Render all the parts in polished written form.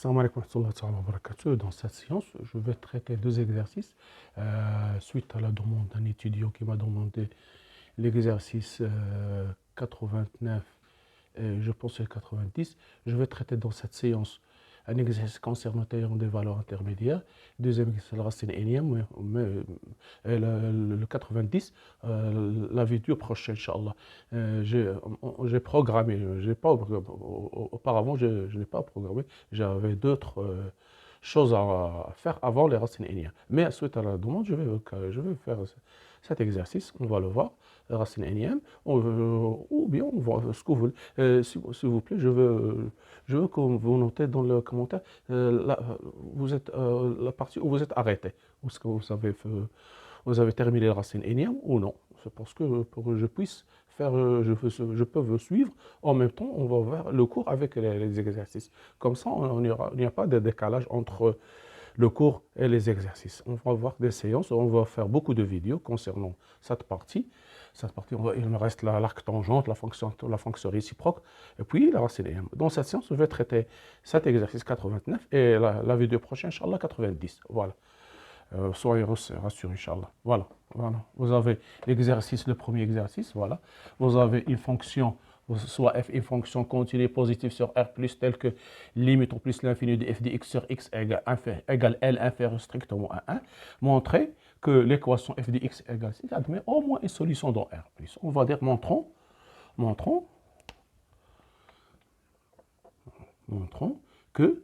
Assalamu alaikum wa rahmatullahi wa barakatuh. Dans cette séance, je vais traiter deux exercices suite à la demande d'un étudiant qui m'a demandé l'exercice 89 et je pense que 90. Je vais traiter dans cette séance un exercice concernant des valeurs intermédiaires. Deuxième exercice, la racine énième, le 90, la vidéo prochaine, Inch'Allah. J'ai programmé, auparavant je n'ai pas programmé, j'avais d'autres choses à faire avant les racines énièmes. Mais suite à la demande, je vais faire cet exercice, on va le voir, la racine énième, ou bien on voit ce que vous voulez. S'il vous plaît, je veux que vous notez dans le commentaire la partie où vous êtes arrêté. Est-ce que vous avez terminé la racine énième ou non? C'est parce que pour que je puisse faire, je peux vous suivre. En même temps, on va voir le cours avec les exercices. Comme ça, il n'y a pas de décalage entre le cours et les exercices. On va voir des séances, on va faire beaucoup de vidéos concernant cette partie. Il me reste l'arc tangente, la fonction réciproque, et puis la racine énième. Dans cette séance, je vais traiter cet exercice 89 et la vidéo prochaine, Inch'Allah, 90. Voilà. Soyez rassurés, Inch'Allah. Voilà. Vous avez l'exercice, le premier exercice, voilà. Vous avez une fonction, soit f, une fonction continue positive sur R+, telle que limite au plus l'infini de f de x sur x égale L inférieur strictement à 1. Montrez que l'équation f de x égale 6 admet au moins une solution dans R+. On va dire, montrons que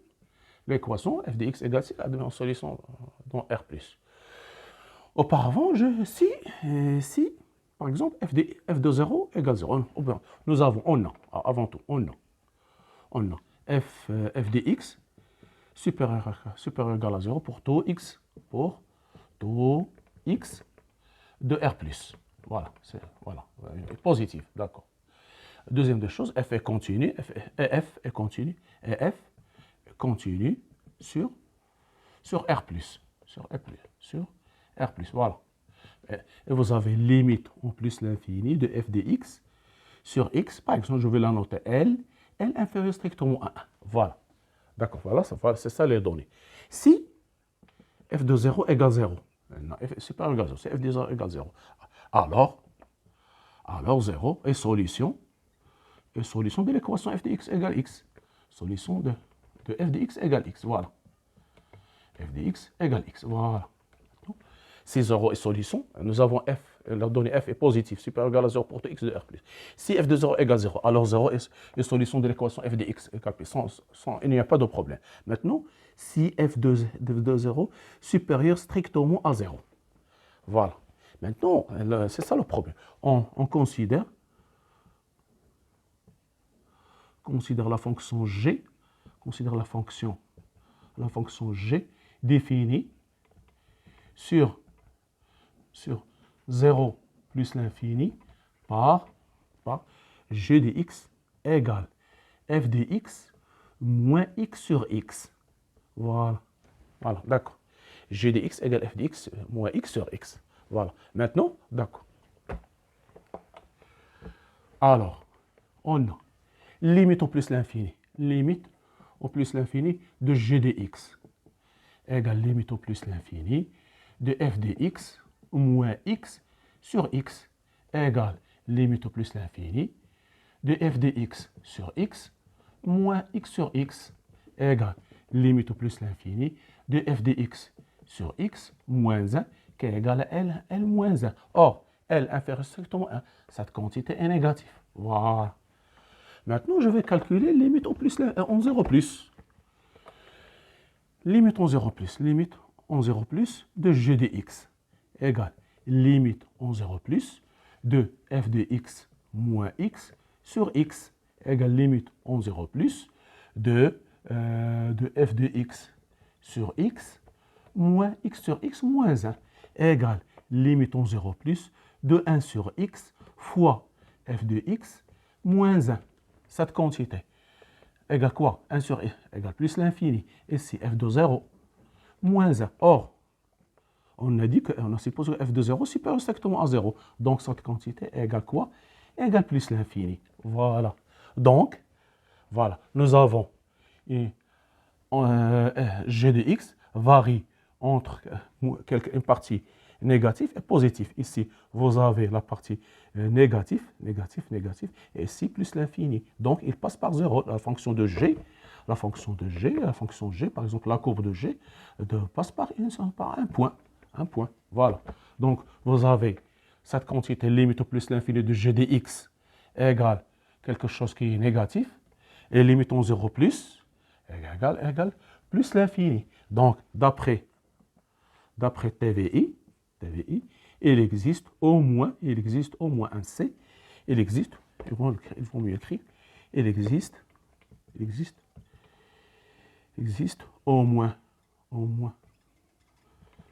l'équation f de x égale 6 admet une solution dans R+. Auparavant, si par exemple f de 0 égale 0, on a f de x supérieur ou égal à 0 pour taux x de R+. Voilà, positif, d'accord. Deuxième des choses, f est continu, sur R+, voilà. Et vous avez limite en plus l'infini de f de x sur x, par exemple, je vais la noter L inférieur strictement à 1. Voilà. D'accord, voilà, c'est ça les données. Si f de 0 égale 0, non, c'est pas égal 0, c'est f de 0 égale 0, alors 0 est solution de l'équation f de x égale x. Solution de f de x égale x, voilà. F de x égale x, voilà. Si 0 est solution, nous avons f, la donnée f est positive, supérieur ou égal à 0 pour tout x de R+. Si f de 0 égale 0, alors 0 est solution de l'équation f de x égale p. Il n'y a pas de problème. Maintenant, si f de 0 supérieur strictement à 0. Voilà. Maintenant, c'est ça le problème. On considère la fonction g, la fonction g définie sur 0 plus l'infini par g de x égale f de x moins x sur x. Voilà, d'accord. G de x égale f de x moins x sur x. Voilà. Maintenant, d'accord. Alors, on a limite au plus l'infini. Limite au plus l'infini de g de x égale limite au plus l'infini de f de x moins x sur x égale limite au plus l'infini de f de x sur x moins x sur x égale limite au plus l'infini de f de x sur x moins 1 qui est égal à L moins 1. Or, L inférieur strictement à 1, cette quantité est négative. Voilà. Maintenant, je vais calculer limite en 0 plus. Limite en 0 plus de g de x égale limite en 0 plus de f de x moins x sur x égale limite en 0 plus de f de x sur x moins x sur x moins 1 égale limite en 0 plus de 1 sur x fois f de x moins 1. Cette quantité égale quoi? 1 sur x égale plus l'infini. Ici, f de 0 moins 1. Or, on a supposé que f de 0 supérieur strictement à 0. Donc, cette quantité égale quoi? Égale plus l'infini. Voilà. Donc, voilà, nous avons g de x varie entre une partie négative et positive. Ici, vous avez la partie négative, et ici, plus l'infini. Donc, il passe par 0. La fonction de g, par exemple, la courbe de g, passe par un point. Un point, voilà. Donc, vous avez cette quantité limite au plus l'infini de g de x égale quelque chose qui est négatif, et limite en 0 plus, égale plus l'infini. Donc, d'après TVI, il existe au moins un C, ils vont mieux écrire, il existe au moins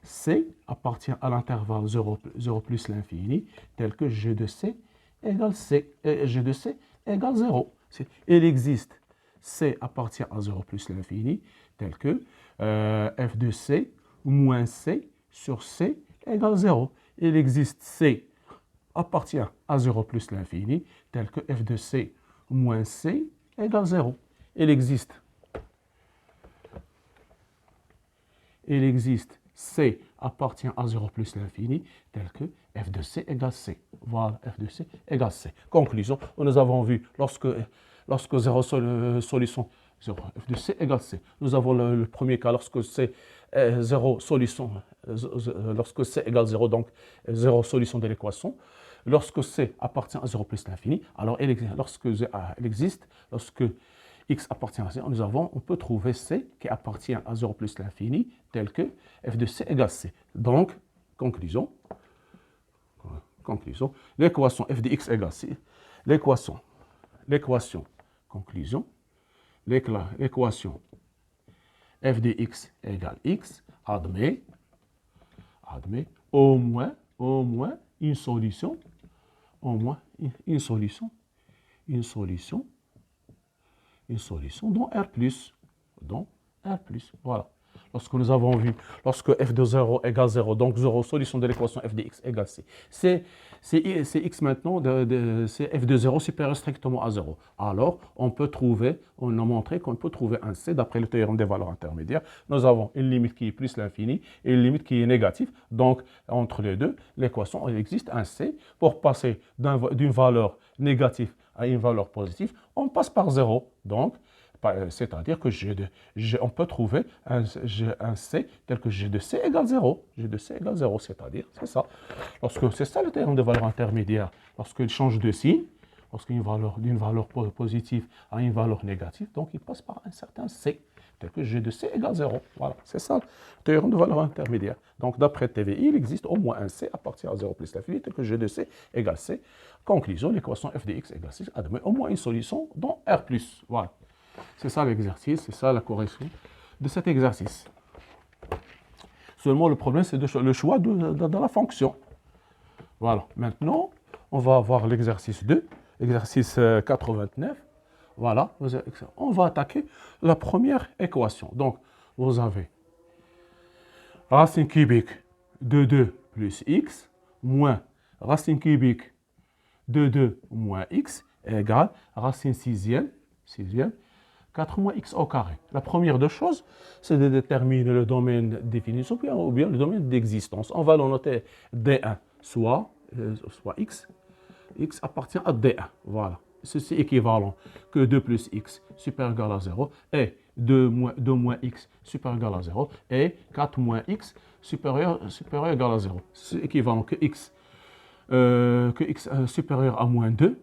C appartient à l'intervalle 0 plus l'infini, tel que G de C égale C, G de C égale 0. Il existe C appartient à 0 plus l'infini, tel que f de C moins C sur C égale 0. Il existe C appartient à 0 plus l'infini, tel que f de C moins C égale 0. Il existe C appartient à 0 plus l'infini, tel que f de C égale C. Voilà, f de C égale C. Conclusion, nous avons vu, lorsque 0 solution, 0, f de C égale C. Nous avons le premier cas, lorsque C est 0 solution, lorsque C égale 0, donc 0 solution de l'équation. Lorsque C appartient à 0 plus l'infini, alors lorsque x appartient à C, on peut trouver C qui appartient à 0 plus l'infini, tel que f de C égale C. Donc, conclusion, l'équation f de x égale C, l'équation f de x égale x admet au moins une solution, dans R+. Voilà. Lorsque nous avons vu, lorsque f de 0 égale 0, donc 0, solution de l'équation f de x égale c. C'est x maintenant, c'est f de 0 supérieur strictement à 0. Alors, on a montré qu'on peut trouver un c d'après le théorème des valeurs intermédiaires. Nous avons une limite qui est plus l'infini et une limite qui est négative. Donc, entre les deux, l'équation, il existe un c. Pour passer d'une valeur négative à une valeur positive, on passe par 0. Donc, c'est-à-dire que on peut trouver un C tel que G de C égale 0. G de C égale 0, c'est-à-dire, c'est ça. C'est ça le théorème de valeur intermédiaire. Lorsqu'il change de signe, d'une valeur positive à une valeur négative, donc il passe par un certain C, tel que G de C égale 0. Voilà, c'est ça le théorème de valeur intermédiaire. Donc, d'après TVI, il existe au moins un C à partir de 0 plus l'infini, tel que G de C égale C. Conclusion, l'équation f de x égale 6 admet au moins une solution dans R+. Voilà. C'est ça l'exercice, c'est ça la correction de cet exercice. Seulement, le problème, c'est le choix de la fonction. Voilà. Maintenant, on va voir l'exercice 2, exercice 89. Voilà. On va attaquer la première équation. Donc, vous avez racine cubique de 2 plus x moins racine cubique de 2 moins x égale racine sixième 4 moins x au carré. La première des choses, c'est de déterminer le domaine de définition ou bien le domaine d'existence. On va le noter D1, soit x. X appartient à D1. Voilà. Ceci est équivalent que 2 plus x supérieur égal à 0 et 2 moins x supérieur égal à 0 et 4 moins x supérieur égal à 0. C'est équivalent que x supérieur à moins 2,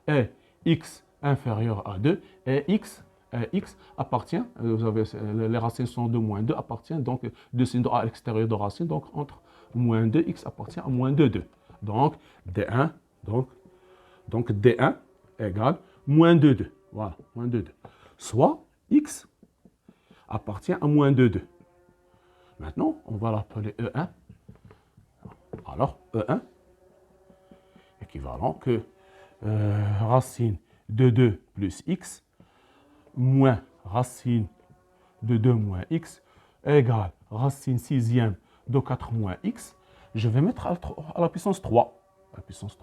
et x inférieur à 2, et x appartient, vous avez, les racines sont de moins 2, appartient donc de signe à l'extérieur de racine, donc entre moins 2, x appartient à moins 2, 2. Donc D1, donc D1 égale moins 2, 2. Voilà, moins 2, 2. Soit x appartient à moins 2, 2. Maintenant, on va l'appeler E1. Alors, E1, équivalent que racine de 2 plus x moins racine de 2 moins x égale racine sixième de 4 moins x. Je vais mettre à la puissance 3. À la puissance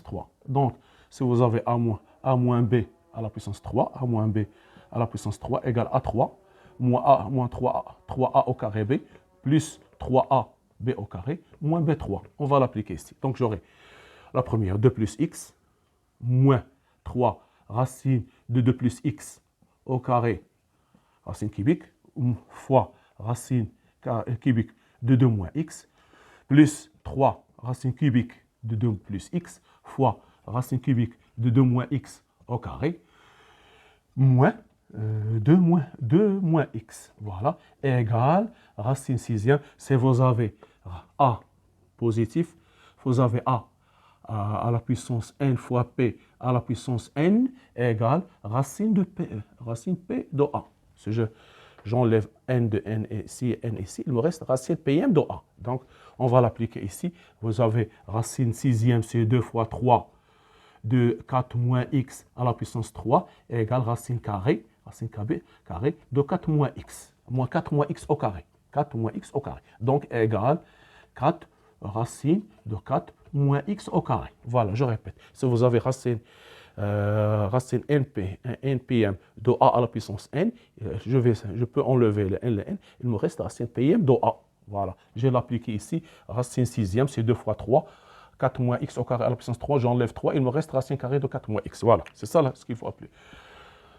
3. Donc, si vous avez a moins b à la puissance 3, a moins b à la puissance 3 égale A3 moins A moins 3A au carré B plus 3A B au carré moins B3. On va l'appliquer ici. Donc j'aurai la première 2 plus x moins 3 racine de 2 plus x au carré, racine cubique, fois racine cubique de 2 moins x, plus 3 racine cubique de 2 plus x, fois racine cubique de 2 moins x au carré, moins 2 moins x. Voilà, égale racine sixième. C'est vous avez a positif, vous avez a à la puissance n fois p à la puissance n égale racine p de a. Si j'enlève n de n ici, il me reste racine pm de a. Donc, on va l'appliquer ici. Vous avez racine sixième, c'est 2 fois 3 de 4 moins x à la puissance 3 égale racine carrée de 4 moins x. Moins 4 moins x au carré. 4 moins x au carré. Donc, égale 4 racine de 4 moins x au carré. Voilà, je répète. Si vous avez racine npm de a à la puissance n, je peux enlever le n, il me reste racine pm de a. Voilà, je vais l'appliquer ici. Racine sixième, c'est 2 fois 3. 4 moins x au carré à la puissance 3, j'enlève 3, il me reste racine carrée de 4 moins x. Voilà, c'est ça là, ce qu'il faut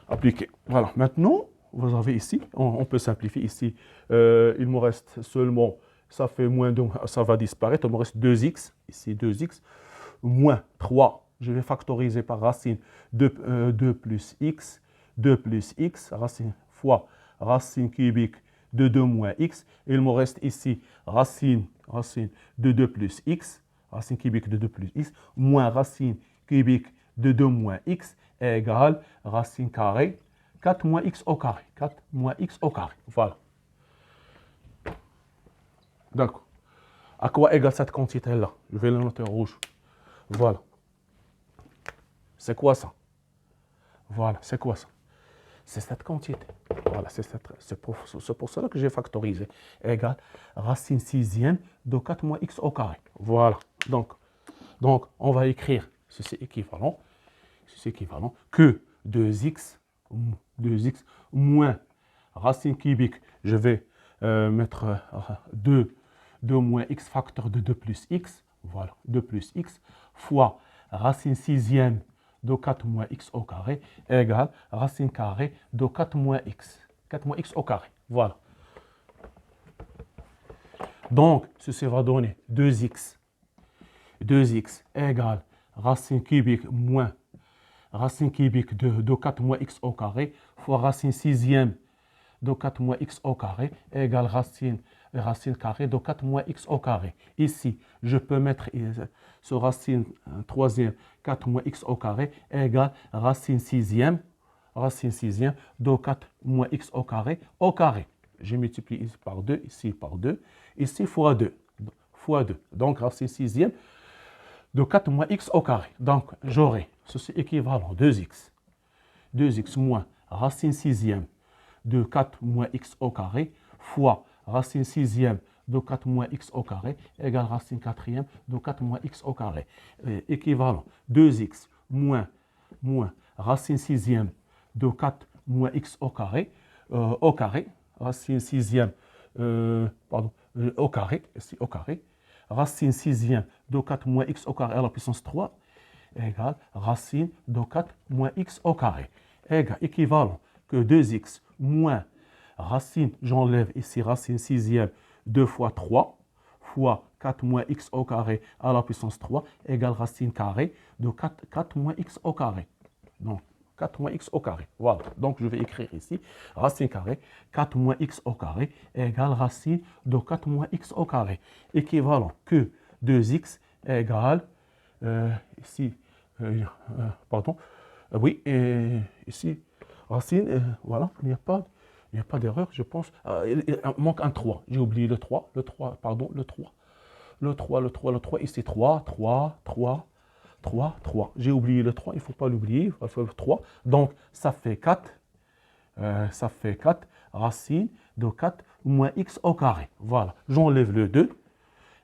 appliquer. Voilà, maintenant, vous avez ici, on peut simplifier ici, il me reste seulement, ça fait moins 2, ça va disparaître, il me reste 2x, ici 2x, moins 3, je vais factoriser par racine 2 plus x, racine fois racine cubique de 2 moins x, et il me reste ici racine de 2 plus x, racine cubique de 2 plus x, moins racine cubique de 2 moins x égale racine carrée 4 moins x au carré. 4 moins x au carré. Voilà. D'accord. À quoi égale cette quantité-là? Je vais la noter en rouge. Voilà. C'est quoi ça? Voilà, c'est quoi ça? C'est cette quantité. Voilà, c'est pour cela que j'ai factorisé. Égale racine sixième de 4 moins x au carré. Voilà. Donc on va écrire ceci équivalent que 2x moins racine cubique. Je vais mettre 2 moins x facteur de 2 plus x. Voilà, 2 plus x fois racine sixième de 4 moins x au carré égale racine carrée de 4 moins x. 4 moins x au carré. Voilà. Donc, ceci va donner 2x. 2x égale racine cubique moins racine cubique de 4 moins x au carré fois racine sixième de 4 moins x au carré égale racine carrée de 4 moins x au carré. Ici, je peux mettre ce racine troisième 4 moins x au carré égale racine sixième de 4 moins x au carré. Je multiplie ici par 2, ici fois 2. Donc, racine sixième de 4 moins x au carré. Donc, j'aurai ceci équivalent 2x. 2x moins racine sixième de 4 moins x au carré fois racine sixième de 4 moins x au carré égale racine quatrième de 4 moins x au carré. Équivalent 2x moins racine sixième de 4 moins x au carré, racine sixième, au carré, racine sixième de 4 moins x au carré à la puissance 3 égale racine de 4 moins x au carré. Équivalent que 2x moins racine, j'enlève ici racine sixième 2 fois 3 fois 4 moins x au carré à la puissance 3 égale racine carrée de 4 moins x au carré. Donc, 4 moins x au carré. Voilà. Donc, je vais écrire ici racine carrée 4 moins x au carré égale racine de 4 moins x au carré. Équivalent que 2x égale, ici, oui, ici, racine, voilà, il n'y a pas d'erreur, je pense. Il manque un 3. J'ai oublié le 3. Le 3. Le 3. Ici, 3. J'ai oublié le 3. Il ne faut pas l'oublier. Il faut le 3. Donc, ça fait 4. Racine de 4 moins x au carré. Voilà. J'enlève le 2.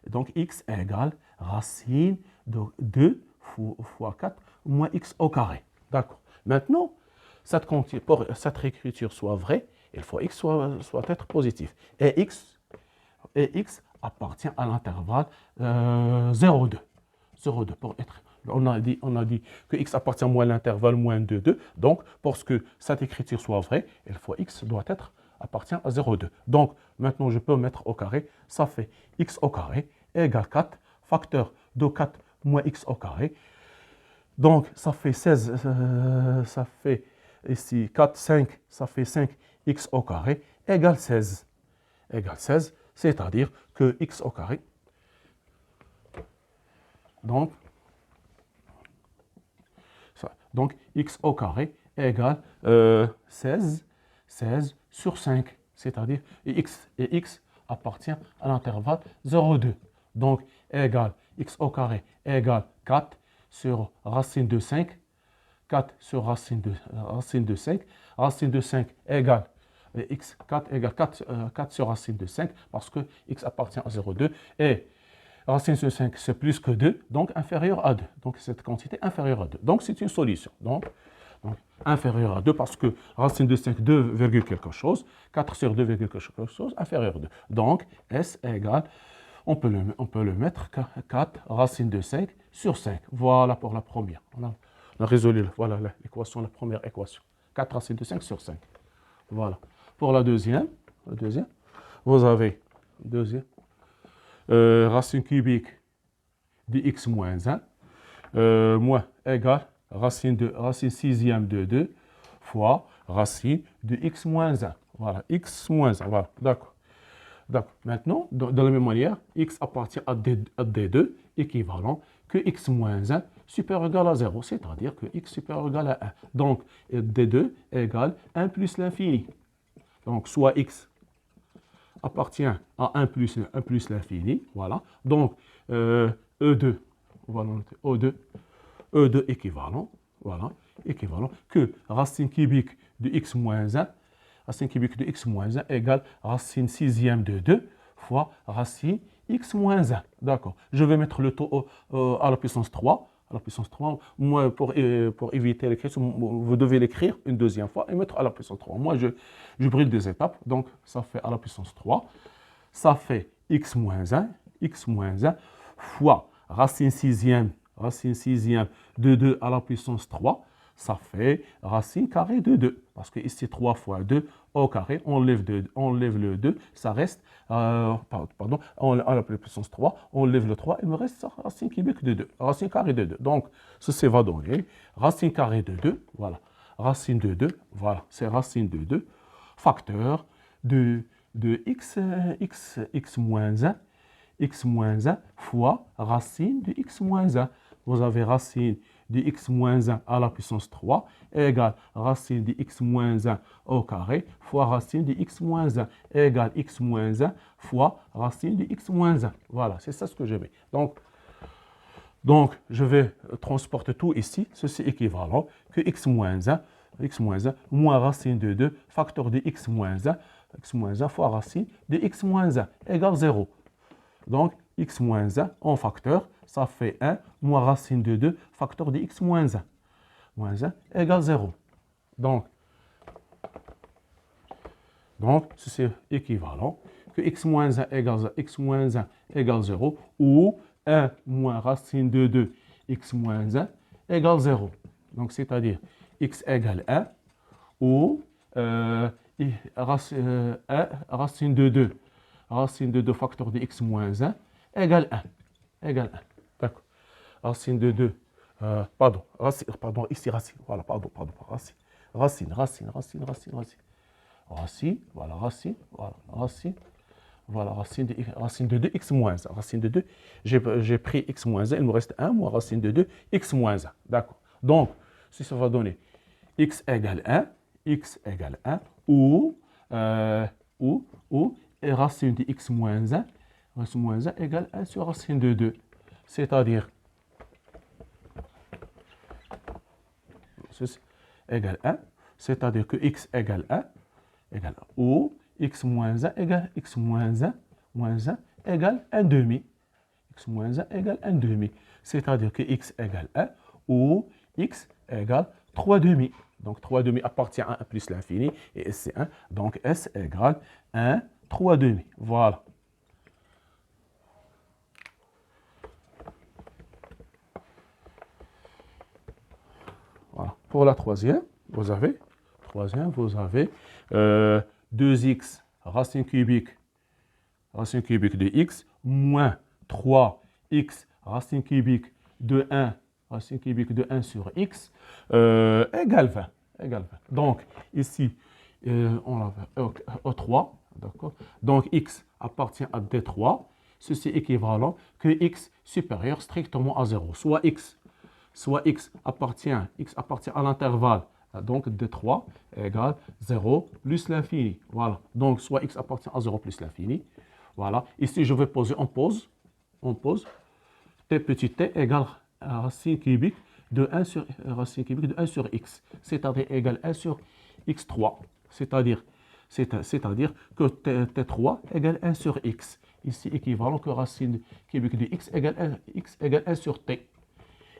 Donc, x égale racine de 2 fois 4 moins x au carré. D'accord. Maintenant, pour cette réécriture soit vraie, il faut x soit être positif. Et x appartient à l'intervalle 0,2. 0,2 pour être. On a dit que x appartient moins à l'intervalle moins 2, 2. Donc, pour que cette écriture soit vraie, il faut x doit être appartient à 0,2. Donc, maintenant, je peux mettre au carré. Ça fait x au carré égale 4, facteur de 4 moins x au carré. Donc, ça fait 16, ça fait ici 4, 5, ça fait 5x au carré égale 16. Égale 16, c'est-à-dire que x au carré, donc x au carré égale 16 sur 5, c'est-à-dire et x appartient à l'intervalle 0,2. Donc, égale x au carré égale 4 sur racine de 5, 4 sur racine de 5, racine de 5 égale x, 4 égale 4 sur racine de 5, parce que x appartient à 0,2, et racine de 5 c'est plus que 2, donc inférieur à 2. Donc cette quantité inférieure à 2. Donc c'est une solution. Donc inférieur à 2, parce que racine de 5, 2, quelque chose, 4 sur 2, quelque chose, inférieur à 2. Donc S égale, on peut le mettre 4 racine de 5 sur 5. Voilà pour la première. On a résolu, voilà l'équation, la première équation. 4 racine de 5 sur 5. Voilà. Pour la deuxième, vous avez racine cubique de x moins 1, moins égale racine sixième de 2 fois racine de x moins 1. Voilà, x moins 1, voilà, d'accord. Maintenant, de la même manière, x appartient à D2 équivalent que x moins 1 supérieur ou égal à 0, c'est-à-dire que x supérieur ou égal à 1. Donc, D2 égale 1 plus l'infini. Donc, soit x appartient à 1 plus l'infini, voilà. Donc, E2, voilà, E2 équivalent, voilà, équivalent que racine cubique de x moins 1, racine cubique de x moins 1 égale racine sixième de 2 fois racine x moins 1. D'accord. Je vais mettre le taux à la puissance 3. À la puissance 3, moi, pour éviter l'écriture, vous devez l'écrire une deuxième fois et mettre à la puissance 3. Moi, je brûle des étapes. Donc, ça fait à la puissance 3. Ça fait x moins 1 fois racine sixième de 2 à la puissance 3. Ça fait racine carrée de 2. Parce que ici, 3 fois 2 au carré, on enlève le 2, ça reste, à la puissance 3, on enlève le 3, il me reste racine cubique de 2, racine carrée de 2. Donc, ceci va donner racine carrée de 2, voilà, racine de 2, voilà, c'est racine de 2, facteur de x moins 1 fois racine de x moins 1. Vous avez racine de x moins 1 à la puissance 3 égale racine de x moins 1 au carré fois racine de x moins 1 égale x moins 1 fois racine de x moins 1. Voilà, c'est ça ce que je mets. Donc, je vais transporter tout ici. Ceci est équivalent que x moins 1 moins racine de 2 facteur de x moins 1 fois racine de x moins 1 égale 0. Donc, x moins 1 en facteur, ça fait 1 moins racine de 2 facteur de x moins 1. Moins 1 égale 0. Donc c'est équivalent que x moins 1 égale 0 ou 1 moins racine de 2 x moins 1 égale 0. Donc, c'est-à-dire x égale 1 ou racine de 2 facteur de x moins 1 égale 1. D'accord. Racine de 2, ici racine, voilà, racine, voilà, racine de 2, x moins 1, racine de 2, j'ai pris x moins 1, il me reste 1, moi, racine de 2, x moins 1, d'accord. Donc, si ça va donner x égale 1, ou et racine de x moins 1, égale 1 sur racine de 2. C'est-à-dire, ceci égale 1, c'est-à-dire que x égale 1, ou x moins 1 égale x moins 1, égale 1 demi. X moins 1 égale 1 demi. C'est-à-dire que x égale 1, ou x égale 3 demi. Donc 3 demi appartient à 1 plus l'infini, et S c'est 1. Donc S égale 1, 3 demi. Voilà. Voilà. Pour la troisième, vous avez 2x racine cubique de x moins 3x racine cubique de 1 sur x égale 20. Donc ici, on a E3, d'accord. Donc x appartient à D3. Ceci est équivalent que x supérieur strictement à 0. Soit x appartient à l'intervalle, donc D3 égale 0 plus l'infini. Voilà. Donc, soit x appartient à 0 plus l'infini. Voilà. Ici, je vais poser, on pose. T petit t égale racine cubique de 1 sur x, c'est-à-dire égale 1 sur x3. C'est-à-dire que t3 égale 1 sur x. Ici, équivalent que racine cubique de x égale 1 sur t.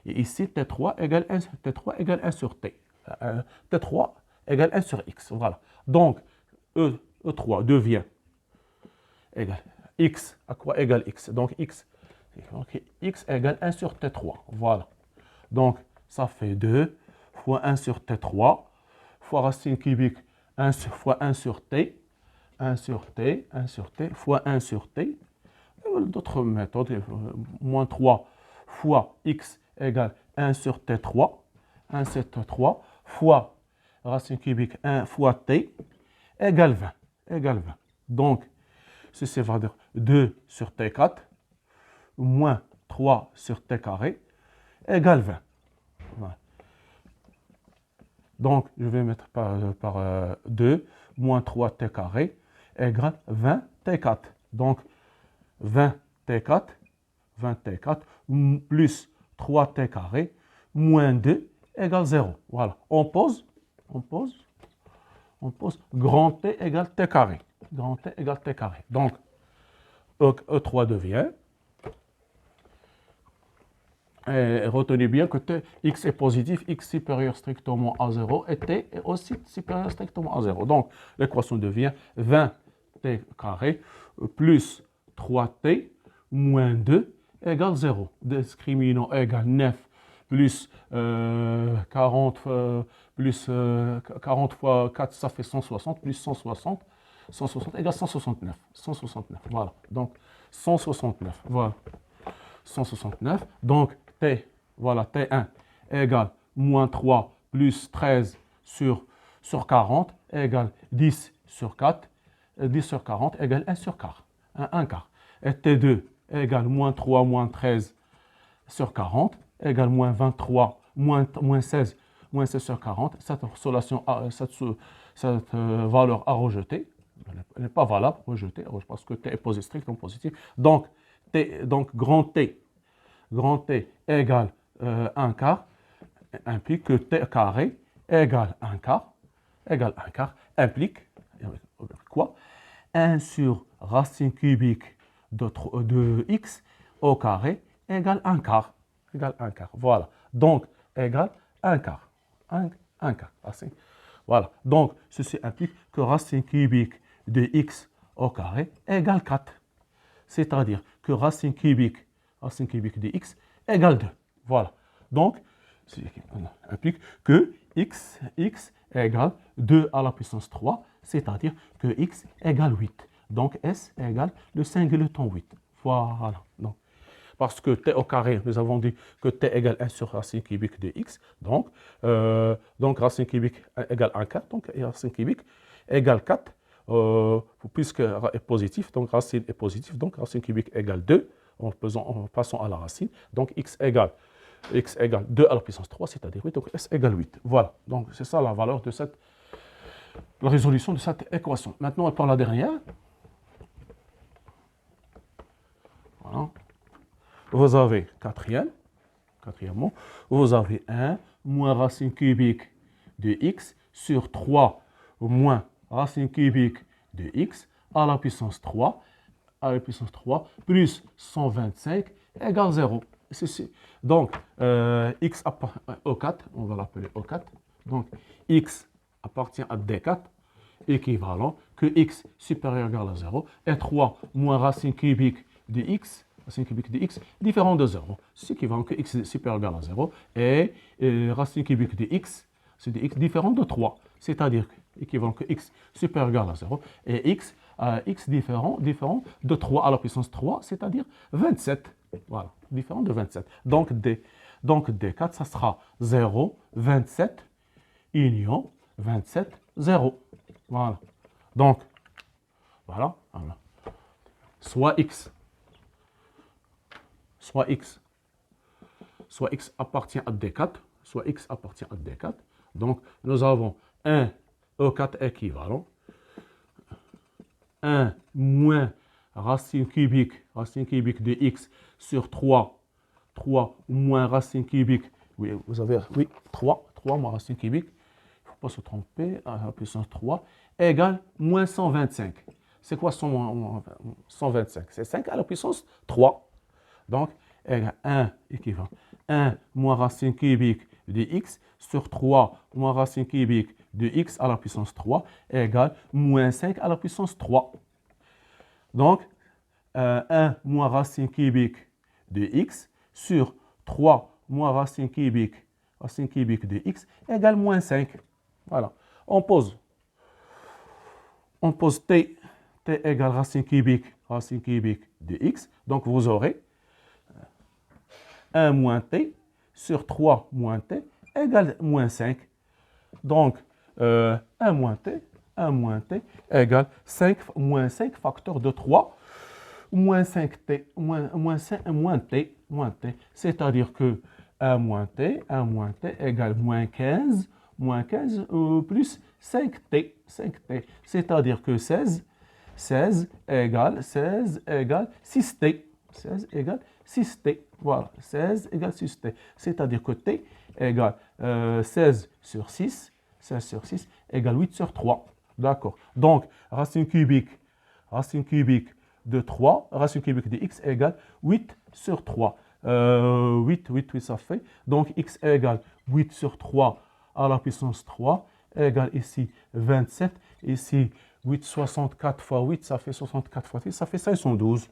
Et ici, T3 égale 1 sur T. T3 égale 1 sur X. Voilà. Donc, E3 devient égal. X, à quoi égale X? Donc, X égale 1 sur T3. Voilà. Donc, ça fait 2 fois 1 sur T3 fois racine cubique fois 1 sur T. 1 sur T fois 1 sur T. D'autres méthodes, moins 3 fois X égale 1 sur T3, fois racine cubique 1 fois T égale 20. Donc, ceci va dire 2 sur T4 moins 3 sur T carré égale 20. Voilà. Donc, je vais mettre par 2 moins 3 T carré égale 20 T4. Donc, 20 T4 plus 3t carré moins 2 égale 0. Voilà. On pose. Grand T égale T carré. Donc, E3 devient. Et retenez bien que x est positif, x supérieur strictement à 0 et t est aussi supérieur strictement à 0. Donc, l'équation devient 20t carré plus 3t moins 2 égale 0. Discriminant égale 9 plus 40 fois 4, ça fait 160, plus 160 égale 169. Voilà. Donc, 169. Voilà. 169. Donc, T1 égale moins 3 plus 13 sur 40 égale 10 sur 4. 10 sur 40 égale 1 sur quart. 1 quart. Et T2 égale moins 3 moins 13 sur 40 égale moins 23 moins 16 sur 40. Cette valeur à rejeter, elle n'est pas valable, rejetée, parce que T est positif, strictement positif. Donc, grand T égale 1 quart, implique que T carré égale 1 quart, implique quoi? 1 sur racine cubique de x au carré égale 1 quart. Voilà. Donc, égale 1 quart. 1 quart. Voilà. Donc, ceci implique que racine cubique de x au carré égale 4. C'est-à-dire que racine cubique de x égale 2. Voilà. Donc, ceci implique que x égale 2 à la puissance 3, c'est-à-dire que x égale 8. Donc, S égale le singleton 8. Voilà. Donc, parce que t au carré, nous avons dit que t égale 1 sur racine cubique de x. Donc racine cubique égale 1 quart. Donc, racine cubique égale 4. Puisque est positif, donc racine est positive. Donc, racine cubique égale 2. En passant à la racine. Donc, x égale 2 à la puissance 3, c'est-à-dire 8. Donc, S égale 8. Voilà. Donc, c'est ça la valeur de la résolution de cette équation. Maintenant, pour la dernière. Voilà. Vous avez quatrièmement, vous avez 1 moins racine cubique de x sur 3 moins racine cubique de x à la puissance 3 plus 125 égale 0. Donc, x O4, on va l'appeler O4. Donc, x appartient à D4, équivalent que x supérieur ou égal à 0, et 3 moins racine cubique de x, différent de 0. C'est équivalent que x supérieur ou égal à 0, et racine cubique de x, c'est de x différent de 3. C'est-à-dire équivalent que x supérieur ou égal à 0, et x différent de 3 à la puissance 3, c'est-à-dire 27. Voilà, différent de 27. Donc, D4, ça sera 0, 27, union, 27, 0. Voilà. Donc, voilà. Soit x appartient à D4, soit x appartient à D4. Donc, nous avons un E4 équivalent, 1 moins racine cubique de x sur 3 moins racine cubique, oui, vous avez, oui, 3 moins racine cubique, il ne faut pas se tromper, à la puissance 3, égale moins 125. C'est quoi 125? C'est 5 à la puissance 3. Donc, égale 1 équivalent. 1 moins racine cubique de x sur 3 moins racine cubique de x à la puissance 3 égale moins 5 à la puissance 3. Donc, 1 moins racine cubique de x sur 3 moins racine cubique de x égale moins 5. Voilà. On pose t égale racine cubique de x. Donc, vous aurez 1 moins t sur 3 moins t égale moins 5. Donc, 1 moins t égale 5 moins 5 facteur de 3 moins 5t, moins t. C'est-à-dire que 1 moins t égale moins 15 plus 5t. C'est-à-dire que 16 égale 6t. 16 égale 6t. Voilà, 16 égale 6t. C'est-à-dire que t égale 16 sur 6 égale 8 sur 3. D'accord. Donc, racine cubique de 3, racine cubique de x égale 8 sur 3. 8, ça fait. Donc, x égale 8 sur 3 à la puissance 3 égale ici 27. Ici, 8, 64 fois 8, ça fait 64 fois 6, ça fait 512.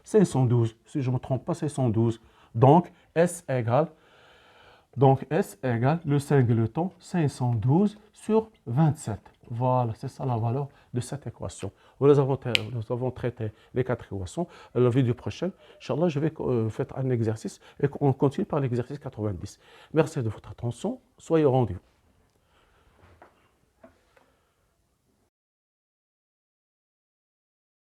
512, si je ne me trompe pas, c'est 112. Donc, S égale le singleton 512 sur 27. Voilà, c'est ça la valeur de cette équation. Nous avons traité les 4 équations. La vidéo prochaine, Inch'Allah, je vais faire un exercice et on continue par l'exercice 90. Merci de votre attention. Soyez au rendez-vous.